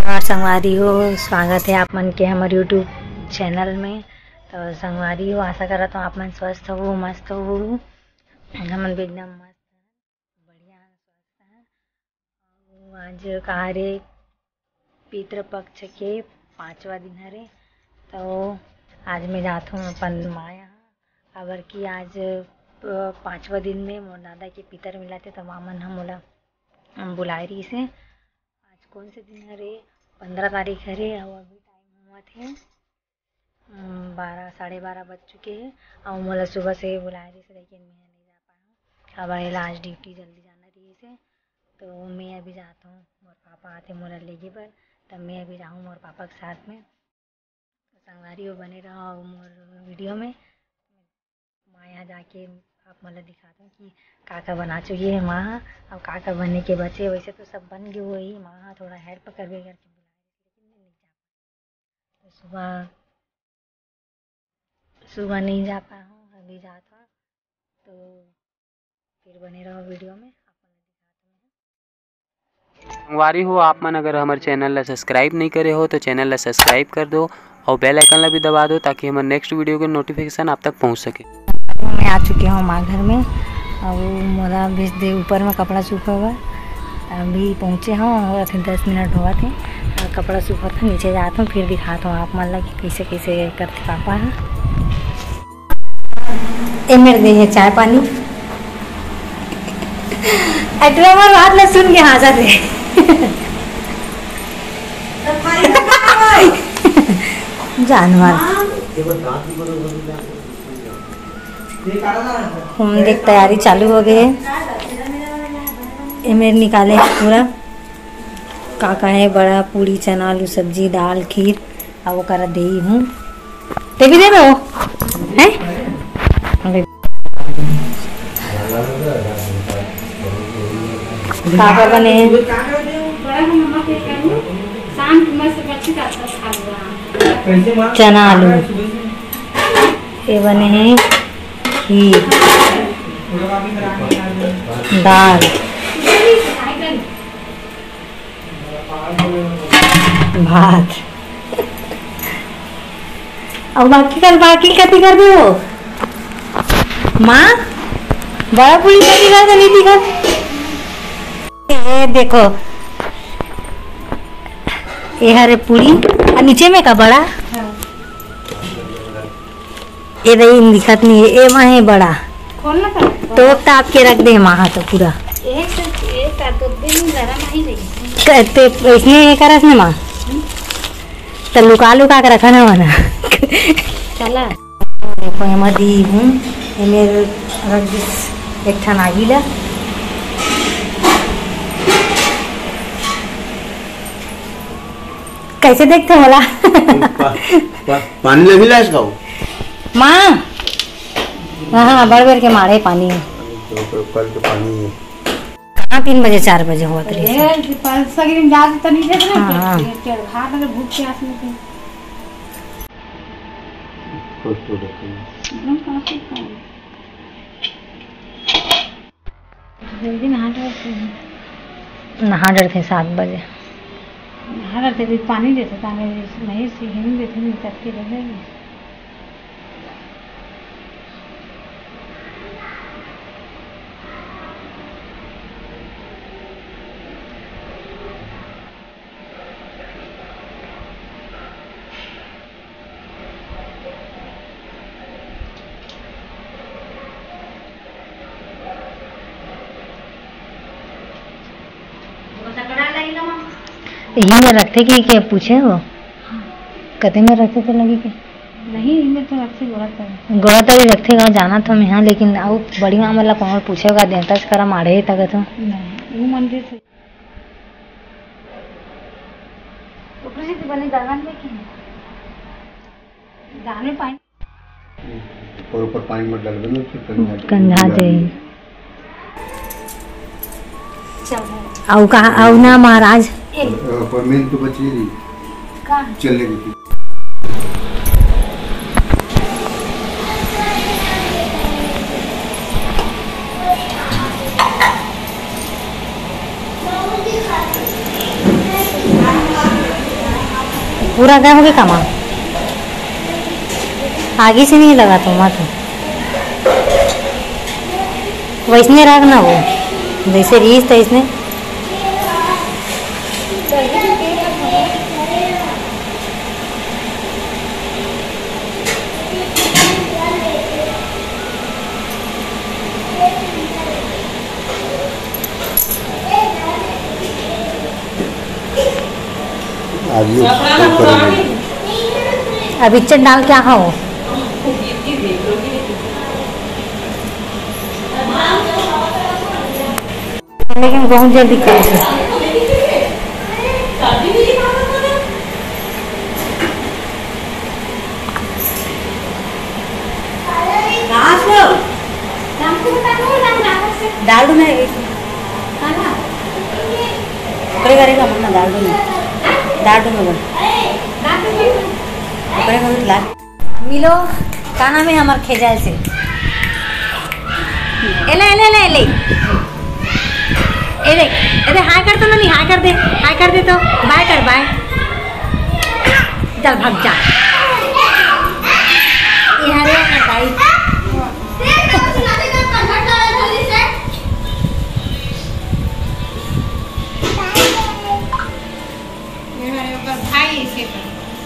नमस्कार संगवारी हो, स्वागत है आप मन के हमारे यूट्यूब चैनल में। तो संगवारी हो, आशा करता हूँ आप मन स्वस्थ हो, मस्त हो। हमन भी एकदम मस्त बढ़िया स्वस्थ हैं। आज कहारे पितृपक्ष के 5वां दिन हरे। तो आज मैं जाता हूँ अपन माँ यहाँ, अबर की आज 5वां दिन में मोर दादा के पितर मिला थे। तो माँ मन हम मोला बुलाए रही से। आज कौन से दिन हरे? 15 तारीख हरे। और अभी टाइम हुआ थे 12 साढ़े 12 बज चुके हैं। और मोला सुबह से बुलाए रही से, लेकिन मैं नहीं जा पाया। अब आज ड्यूटी जल्दी जाना रही से, तो मैं अभी जाता हूँ। मोर पापा आते मोला लेगे पर, तब मैं अभी जाऊँ मोर पापा के साथ में। तो संगवारी हो, बने रहो मोर वीडियो में। माँ यहाँ जाके आप मोला दिखाता हूँ कि का बना चुकी है माँ, और का बनने के बचे। वैसे तो सब बन गए वही, माँ थोड़ा हेल्प करके बुलाए, लेकिन मैं नहीं जा पाई। तो सुबह नहीं जा पाया हूँ, अभी जाता हूँ। तो फिर बने रहो वीडियो में, आप दिखाता हूँ। संगवारी हो, आप मन अगर हमारे चैनल ला सब्सक्राइब नहीं करे हो तो चैनल ला सब्सक्राइब कर दो और बेल आइकन ला भी दबा दो, ताकि हमारे नेक्स्ट वीडियो के नोटिफिकेशन आप तक पहुंच सके। मैं आ चुकी हूँ माँ घर में, और मोला भेज दे ऊपर में कपड़ा सूखा हुआ। अभी पहुँचे हूँ और 10 मिनट हुआ थे। कपड़ा सूखा था, नीचे जाता हूँ, फिर दिखाता हूँ आप मन ला कि कैसे कैसे करते पापा है। ए मेरे दे है चाय पानी। अटरा बात ना सुन के हंसा थे। जानवर हम देख तैयारी चालू हो गई है। ये मेरे निकाले पूरा का है, बड़ा पूरी चना आलू सब्जी दाल खीर, और वो करा दे हूँ। ते भी दे दो हैं। का बने चना आलू, ये बने हैं खीर दाल भात। और बाकी कति कर दो माँ, बड़ा पूरी कति कर दो नीति कर। ये देखो ये हरे पूरी, और नीचे में का बड़ा ये रही दिखत नहीं है। ये वहाँ है बड़ा तो आपके रख दे वहाँ तो पूरा इसने करस ने माँ तो लुका के रखा ना वना। चला देखो मैं दी हूँ, ये मेरे रख दिस एक ठन आगी ला। कैसे देखते होला? पानी लगी ला इसका माँ। हाँ बड़ के मारे पानी है। कल के पानी है कहाँ 3 बजे 4 बजे हुआ था। नहा डर थे 7 बजे नहा डर थे, पानी देते नहीं सीखने देते नहीं करके लगेगी। यही में रखते कि क्या पूछे हो? कते में रखते तो लगी कि नहीं, इनमें तो रखते गोड़ा तभी रखते का जाना तो मैं। हाँ लेकिन आओ बड़ी माँ मतलब कौन पूछेगा देवता से करा मारे तक तो नहीं मंदिर से बने दरगाह में कि दाने पानी और ऊपर पानी मत डाल देना, फिर गंधा जाए। आओ कहा आओ ना महाराज परमेंट तो बची रही चलने की। पूरा गया होगे कमा आगे से नहीं लगा तो मत वैसने रखना वो जैसे रीस था इसने अब इच्चर डाल क्या खाओ लेकिन बहुत जल्दी कर डाल दूँ मैं करेगा मम्मा डाल दूँ मिलो का नाम है हमार खेजाल से एले एले एले एले ए देख अरे हाय कर तो नहीं हाय कर दे तो बाय कर बाय चल भाग जा ये हरे बताई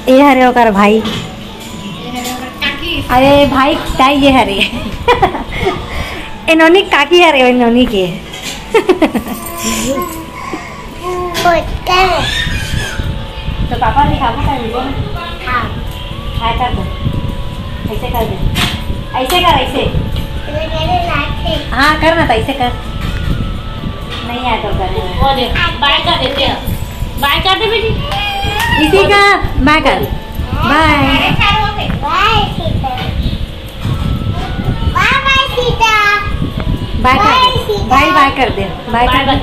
ये हरे ओकर भाई अरे भाई ताई ये हरे इन्होंने काकी हरे इन्होंने के तो पापा दिखावा कर दो हाय कर दो ऐसे कर दे ऐसे कर ऐसे हाँ करना था ऐसे कर नहीं आया तो कर बाय कर देते हैं बाय कर दे बेटी इसी का बाय कर बाय बाय बाय कर दे बाय बाय बाय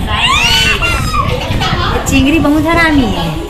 बाय चिंगड़ी बहुत हरामी है।